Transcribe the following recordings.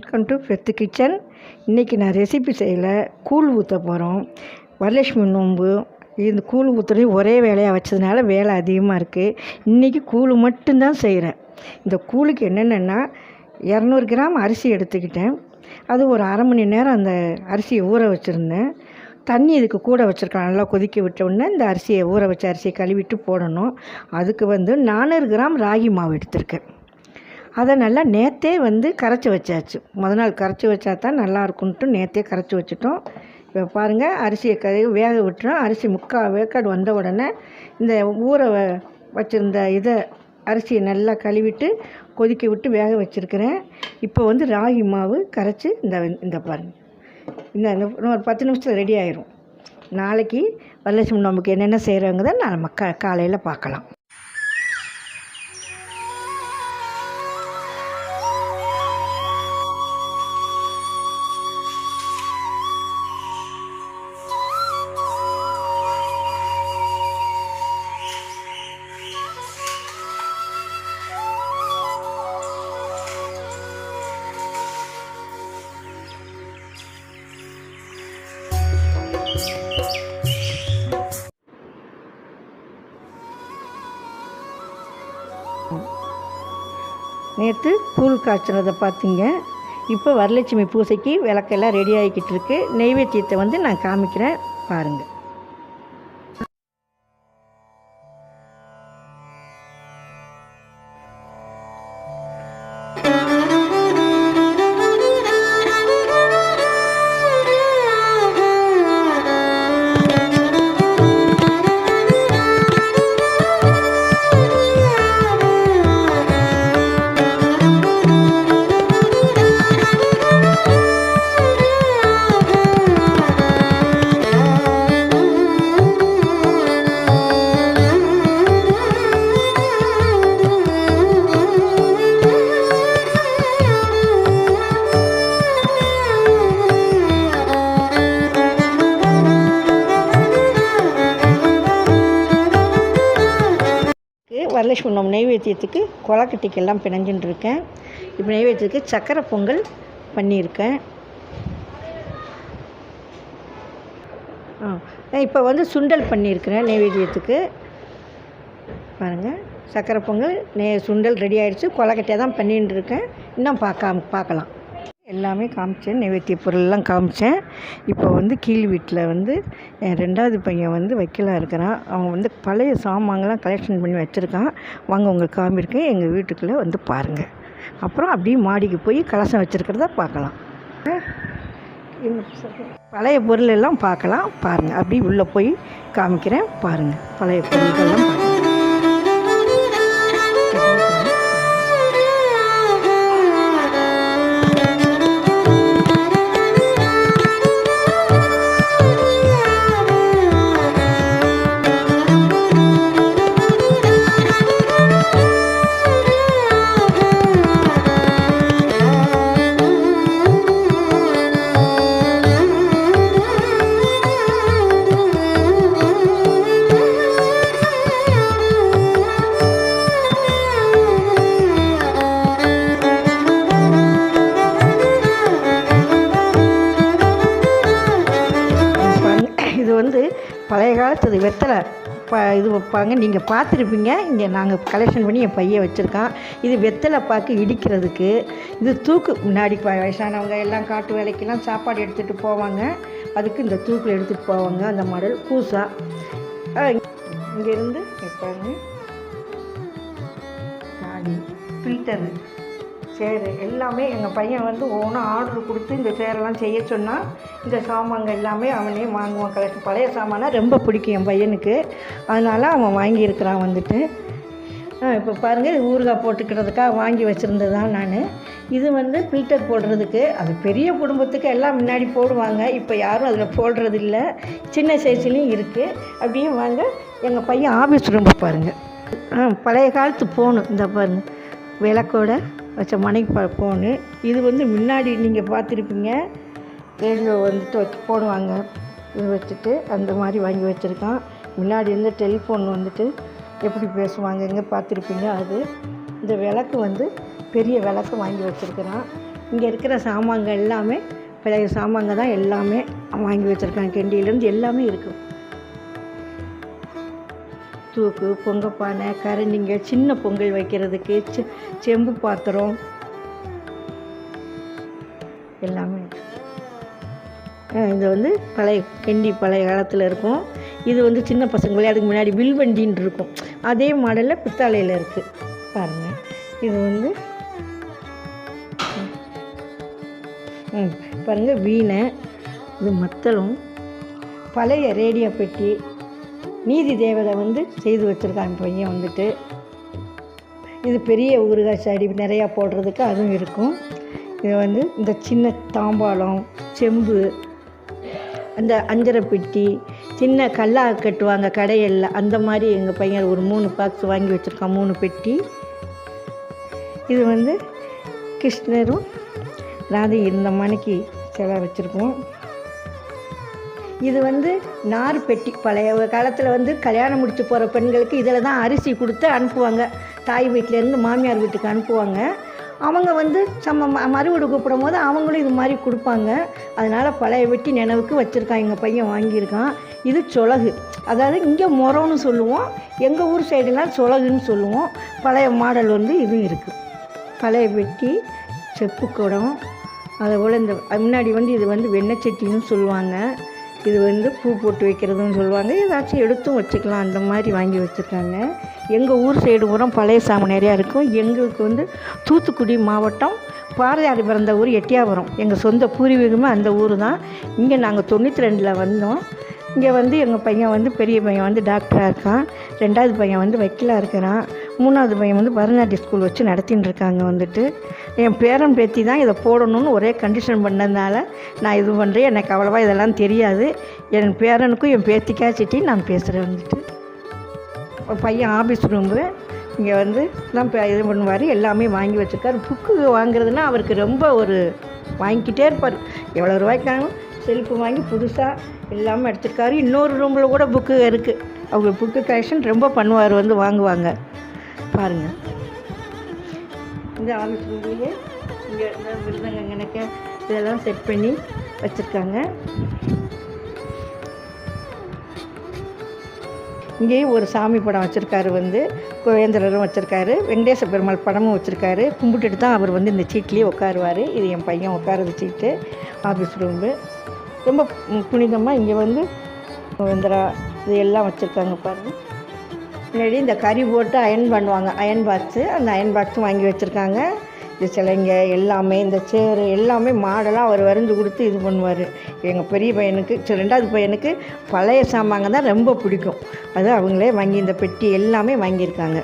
Welcome to பெத்து kitchen. இன்றைக்கி நான் ரெசிபி செய்யலை, கூழ் ஊற்ற போகிறோம். வரலட்சுமி நோன்பு. இந்த கூழ் ஊற்றுறதையும் ஒரே வேலையாக வச்சதுனால வேலை அதிகமாக இருக்குது. இன்றைக்கி கூழ் மட்டும்தான் செய்கிறேன். இந்த கூழுக்கு என்னென்னா 200 கிராம் அரிசி எடுத்துக்கிட்டேன். அது ஒரு அரை மணி நேரம் அந்த அரிசியை ஊற வச்சுருந்தேன். தண்ணி இதுக்கு கூட வச்சுருக்கேன். நல்லா கொதிக்க விட்ட உடனே இந்த அரிசியை ஊற வச்ச அரிசியை கழுவிட்டு போடணும். அதுக்கு 400 கிராம் ராகி மாவு எடுத்திருக்கேன். அதை நல்லா நேற்றே கரைச்சி வச்சாச்சு. முதல் நாள் கரைச்சி வச்சா தான் நல்லாயிருக்குன்ட்டு நேற்றே கரைச்சி வச்சுட்டோம். இப்போ பாருங்கள், அரிசியை வேக விட்டுறோம். அரிசி 3/4 வேக்காடு வந்த உடனே இந்த ஊற வச்சுருந்த அரிசியை நல்லா கழுவிட்டு கொதிக்க விட்டு வேக வச்சுருக்கிறேன். இப்போ ராகி மாவு கரைச்சி இந்த பாருங்கள், இன்னும் ஒரு 10 நிமிஷத்தில் ரெடி ஆயிரும். நாளைக்கு வரலட்சுமி நோம்புக்கு என்னென்ன செய்கிறவங்க தான் நம்ம காலையில் பார்க்கலாம். நேற்று கூழ் காய்ச்சினதை பார்த்தீங்க. இப்போ வரலட்சுமி பூஜைக்கு விளக்கெல்லாம் ரெடி ஆகிக்கிட்டு இருக்கு. நெய்வேத்தியத்தை நான் காமிக்கிறேன் பாருங்கள். வரலட்சுமி நோம்பு நெய்வேத்தியத்துக்கு கொலக்கட்டைக்கெல்லாம் பிணைஞ்சுட்டு இருக்கேன். இப்போ நெய்வேத்தியத்துக்கு சக்கரை பொங்கல் பண்ணியிருக்கேன். இப்போ சுண்டல் பண்ணியிருக்கிறேன் நெய்வேத்தியத்துக்கு. பாருங்கள், சக்கரை பொங்கல் சுண்டல் ரெடி ஆகிடுச்சு. கொலக்கட்டையாக தான் பண்ணிட்டு இருக்கேன். இன்னும் பார்க்கலாம். எல்லாமே காமிச்சேன், நைவேத்திய பொருள்லாம் காமிச்சேன். இப்போ கீழ் வீட்டில் என் 2வது பையன் வைக்கலாக இருக்கிறான். அவன் பழைய சாமான்லாம் கலெக்ஷன் பண்ணி வச்சுருக்கான். வாங்க உங்களுக்கு காமிருக்கேன். எங்கள் வீட்டுக்குள்ளே பாருங்கள். அப்புறம் அப்படியே மாடிக்கு போய் கலசம் வச்சுருக்கிறத பார்க்கலாம். பழைய பொருள் எல்லாம் பார்க்கலாம். பாருங்கள், அப்படி உள்ளே போய் காமிக்கிறேன். பாருங்கள், பழைய பொருள்கள்லாம் பாருங்கள். பழைய காலத்து வெத்தலை இது வைப்பாங்க. நீங்கள் பார்த்துருப்பீங்க. இங்கே நாங்கள் கலெக்ஷன் பண்ணி என் பையன் வச்சுருக்கான். இது வெத்தலை பாக்கு இடிக்கிறதுக்கு. இது தூக்கு. முன்னாடி வயசானவங்க எல்லாம் காட்டு வேலைக்கெல்லாம் சாப்பாடு எடுத்துகிட்டு போவாங்க. அதுக்கு இந்த தூக்கில் எடுத்துகிட்டு போவாங்க. அந்த மாடல் பூசா. இங்கேருந்து பாருங்க, காடி ஃபில்டரு சேரு எல்லாமே எங்கள் பையன் ஒவ்வொன்றும் ஆர்டர் கொடுத்து இந்த சேரெல்லாம் செய்ய சொன்னால் இந்த சாமான்கள் எல்லாமே அவனே வாங்குவான். கலெக்ஷன் பழைய சாமானா ரொம்ப பிடிக்கும் என் பையனுக்கு. அதனால் அவன் வாங்கியிருக்கிறான். இப்போ பாருங்கள், ஊறுகாய் போட்டுக்கிறதுக்காக வாங்கி வச்சுருந்தது தான் நான். இது ஃபில்டர் போடுறதுக்கு. அது பெரிய குடும்பத்துக்கு எல்லாம் முன்னாடி போடுவாங்க. இப்போ யாரும் அதில் போடுறது இல்லை. சின்ன சைஸ்லேயும் இருக்குது. அப்படியே வாங்க, எங்கள் பையன் ஆஃபீஸ் ரொம்ப பாருங்கள். பழைய காலத்து ஃபோனு இந்த பாருங்கள், விளக்கோட வச்ச மணிக்கு ஃபோனு. இது முன்னாடி நீங்கள் பார்த்துருப்பீங்க, ரேடியோ போடுவாங்க. இது வச்சுட்டு அந்த மாதிரி வாங்கி வச்சுருக்கான். முன்னாடி டெலிஃபோன் எப்படி பேசுவாங்கங்க பார்த்துருப்பீங்க. அது இந்த விளக்கு பெரிய விளக்கு வாங்கி வச்சுருக்கிறான். இங்கே இருக்கிற சாமான்கள் எல்லாமே பழைய சாமான்ங்க தான் எல்லாமே வாங்கி வச்சுருக்காங்க. கெண்டியிலேருந்து எல்லாமே இருக்குது. தூக்கு, பொங்கப்பானை, கரண்டிங்க, சின்ன பொங்கல் வைக்கிறதுக்கு செம்பு பாத்திரம் எல்லாமே. இது வந்து பழைய கெண்டி பழைய காலத்தில் இருக்கும். இது வந்து சின்ன பசங்க விளையாடுக்கு முன்னாடி வில்வண்டின்னு இருக்கும். அதே மாடலில் பித்தாளையில் இருக்குது பாருங்கள். இது வந்து பாருங்கள் வீணை, இது மத்தளம், பழைய ரேடியோ பெட்டி, நீதி தேவதை வந்து செய்து வச்சுருக்காங்க பையன் வந்துட்டு. இது பெரிய ஊறுகாய் சாடி நிறையா போடுறதுக்கு அதுவும் இருக்கும். இது வந்து இந்த சின்ன தாம்பாளம், செம்பு, அந்த அஞ்சரை பெட்டி, சின்ன கல்லாக கட்டுவாங்க கடையில், அந்த மாதிரி எங்கள் பையன் ஒரு 3 பாக்ஸ் வாங்கி வச்சுருக்கான், 3 பெட்டி. இது வந்து கிருஷ்ணரும் ராதை இந்த மணிக்கு சிலை வச்சுருக்கோம். இது வந்து நார் பெட்டி. பழைய காலத்தில் வந்து கல்யாணம் முடிச்சு போகிற பெண்களுக்கு இதில் தான் அரிசி கொடுத்து அனுப்புவாங்க. தாய் வீட்டிலேருந்து மாமியார் வீட்டுக்கு அனுப்புவாங்க. அவங்க வந்து மறுவீடு கூப்பிடும் போது அவங்களும் இது மாதிரி கொடுப்பாங்க. அதனால் பழைய வெட்டி நினைவுக்கு வச்சுருக்கான் எங்கள் பையன், வாங்கியிருக்கான். இது சொலகு, அதாவது இங்கே முறம்னு சொல்லுவோம், எங்கள் ஊர் சைடுலாம் சொலகுன்னு சொல்லுவோம். பழைய மாடல் வந்து இதுவும் இருக்குது. பழைய வெட்டி, செப்பு குடம், அதுபோல் இந்த முன்னாடி வந்து இது வந்து வெண்ணெய் சட்டின்னு சொல்லுவாங்க. இது வந்து பூ போட்டு வைக்கிறதுன்னு சொல்லுவாங்க. ஏதாச்சும் எடுத்தும் வச்சுக்கலாம், அந்த மாதிரி வாங்கி வச்சுருக்காங்க. எங்கள் ஊர் சைடு பூரா பழைய சாமான் நிறையா இருக்கும். எங்களுக்கு வந்து தூத்துக்குடி மாவட்டம், பாரதியார் பிறந்த ஊர் எட்டியாபுரம். எங்கள் சொந்த பூர்வீகமே அந்த ஊர் தான். இங்கே நாங்கள் 92 வந்தோம். இங்கே வந்து எங்கள் பையன் வந்து பெரிய பையன் வந்து டாக்டராக இருக்கான், 2வது பையன் வந்து வக்கீலாக இருக்கிறான், 3வது பையன் வந்து பரதநாட்டிய ஸ்கூல் வச்சு நடத்தின்னு இருக்காங்க. வந்துட்டு என் பேரன் பேத்தி தான் இதை போடணும்னு ஒரே கண்டிஷன் பண்ணதுனால நான் இது பண்ணுறேன். எனக்கு அவ்வளோவா இதெல்லாம் தெரியாது. என் பேரனுக்கும் என் பேத்திக்காச்சிட்டி நான் பேசுகிறேன். வந்துட்டு பையன் ஆஃபீஸ் ரூம்பு இங்கே வந்து தான் இது பண்ணுவார், எல்லாமே வாங்கி வச்சுருக்காரு. புக்கு வாங்குறதுனா அவருக்கு ரொம்ப ஒரு வாங்கிக்கிட்டே இருப்பார். எவ்வளோ ரூபாய்க்காலும் செல்ஃபு வாங்கி புதுசாக எல்லாமே எடுத்துருக்காரு. இன்னொரு ரூமில் கூட புக்கு இருக்குது. அவங்க புக்கு கலெக்ஷன் ரொம்ப பண்ணுவார், வந்து வாங்குவாங்க. பாருங்கள், இந்த ஆஃபீஸ் ரூம்லேயே இங்கே இந்த விருதங்கனக்க இதெல்லாம் செட் பண்ணி வச்சுருக்காங்க. இங்கேயும் ஒரு சாமி படம் வச்சுருக்காரு, வந்து கோவேந்திரரும் வச்சுருக்காரு, வெங்கடேச பெருமாள் படமும் வச்சுருக்காரு. கும்பிட்டுட்டு தான் அவர் வந்து இந்த சீட்லேயே உட்காருவார். இது என் பையன் உட்காருது சீட்டு. ஆஃபீஸ் ரூம்பு ரொம்ப புனிதமாக. இங்கே வந்து கோவேந்திரா இது எல்லாம் வச்சுருக்காங்க பாருங்கள். முன்னாடி இந்த கறி போட்டு அயன் பண்ணுவாங்க, அயன் பாக்ஸு, அந்த அயன் பாக்ஸும் வாங்கி வச்சுருக்காங்க. இந்த சிலைங்க எல்லாமே, இந்த சேரு எல்லாமே மாடலாக அவர் வரைஞ்சி கொடுத்து இது பண்ணுவார். எங்கள் பெரிய பையனுக்கு 2வது பையனுக்கு பழைய சாமாங்க தான் ரொம்ப பிடிக்கும். அது அவங்களே வாங்கி இந்த பெட்டி எல்லாமே வாங்கியிருக்காங்க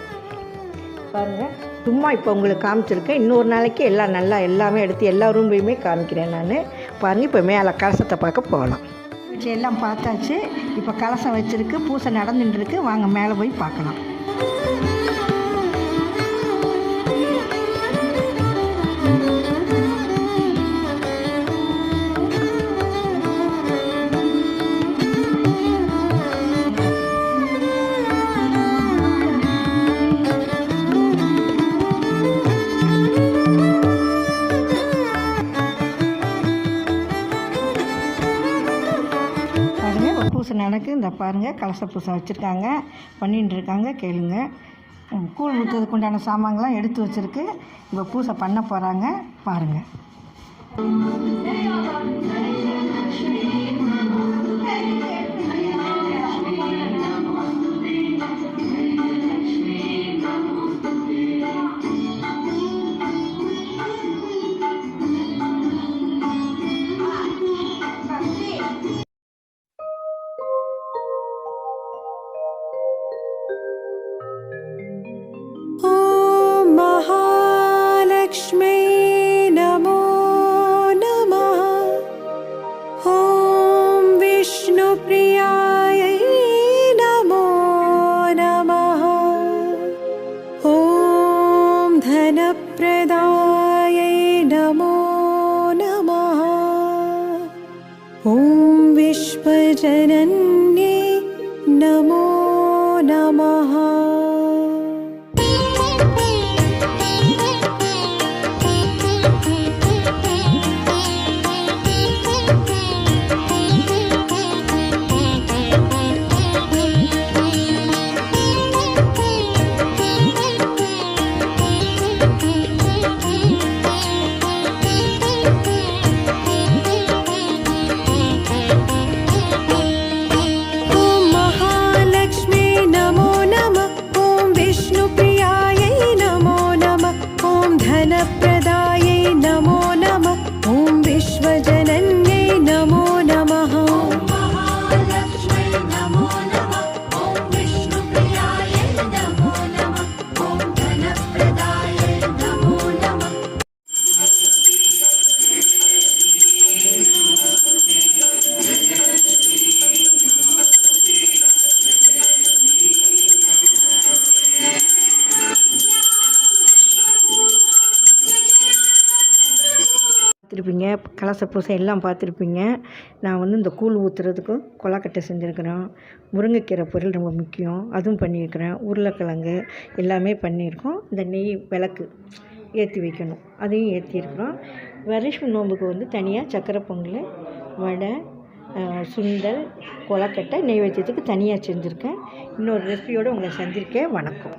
பாருங்கள். சும்மா இப்போ உங்களுக்கு காமிச்சிருக்கேன். இன்னொரு நாளைக்கு எல்லாம் நல்லா எல்லாமே எடுத்து எல்லா ரூம்பையுமே காமிக்கிறேன் நான். பாருங்கள், இப்போ மேலே கலசத்தை பார்க்க போகலாம். வீட்டில் எல்லாம் பார்த்தாச்சு. இப்போ கலசம் வச்சுருக்கு, பூசை நடந்துட்டுருக்கு. வாங்க மேலே போய் பார்க்கலாம். பூசை நடக்கு. இந்த பாருங்கள், கலச பூசை வச்சுருக்காங்க, பண்ணிகிட்டு இருக்காங்க. கேளுங்க. கூழ் ஊற்றுறதுக்கு உண்டான சாமான்கள்லாம் எடுத்து வச்சுருக்கு. இப்போ பூசை பண்ண போகிறாங்க, பாருங்கள். विश्वजनन्ये नमो नमः। பார்த்துருப்பீங்க, கலச பூசை எல்லாம் பார்த்துருப்பீங்க. நான் வந்து இந்த கூழ் ஊற்றுறதுக்கும் கொழுக்கட்டை செஞ்சுருக்கிறேன். முருங்கைக்கீரை பொரியல் ரொம்ப முக்கியம், அதுவும் பண்ணியிருக்கிறேன். உருளைக்கிழங்கு எல்லாமே பண்ணியிருக்கோம். இந்த நெய் விளக்கு ஏற்றி வைக்கணும், அதையும் ஏற்றிருக்கிறோம். வரலட்சுமி நோம்புக்கு வந்து தனியாக சக்கரை பொங்கல், வடை, சுண்டல், கொழுக்கட்டை, நெய்வேத்தியத்துக்கு தனியாக செஞ்சுருக்கேன். இன்னொரு ரெசிபியோடு உங்களை சந்திருக்கேன். வணக்கம்.